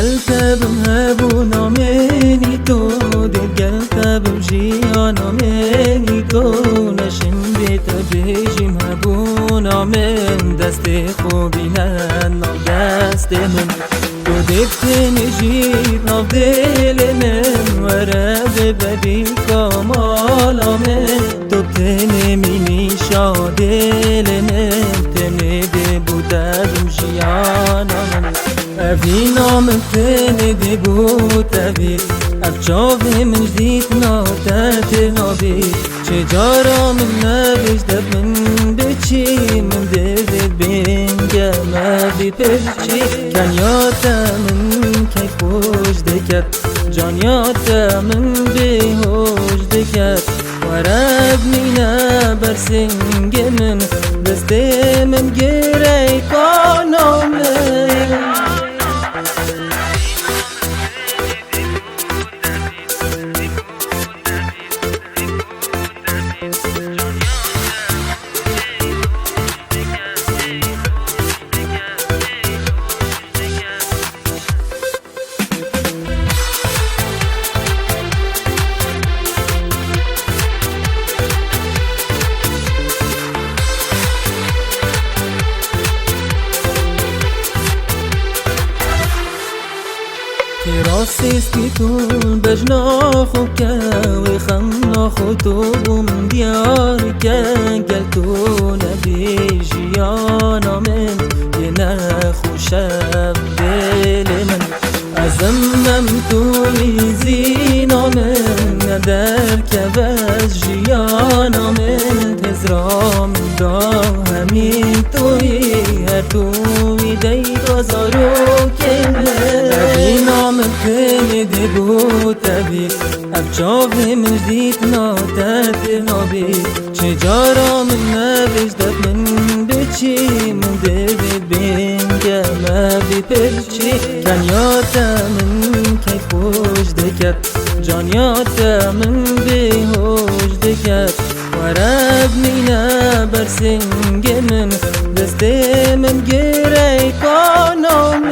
قلتبم هبو نامنی تو دل قلتبم جیا نامنی تو نشن بیت بیجیم هبو نامن دست خوبی نن دست من تو دفت نجید ناف دل من ورد ببی کامال من تو تنمینی شادل من تنده بودم جیانا من افی نام تنده بود افی افچاوی من جدید ناتت نابی چجارا من نوشت من بچی من دوید بینگم افی پرچی کنیاتا من کی خوش دکت جانیاتا من بیهوش دکت ورد مینه برسنگ من دست من گره کانم راسستی تون بجنا خو که و خمنا خو تو بوم دیار که گل تو نبی جیانا من یه نخوشم دل من ازمم توی زینا من ندر که بز جیانا من تزرام دا همین توی هر توی دی گذارو که من تنده بود ابی افچاوی من جدید ناتت نابی چجارا من نوشت من بچی من دوید بینگم ابی پرچی کنیاتا من کی خوش دکت جانیاتا من بیهوش دکت ورد مینه برسنگ من دست من گره کانم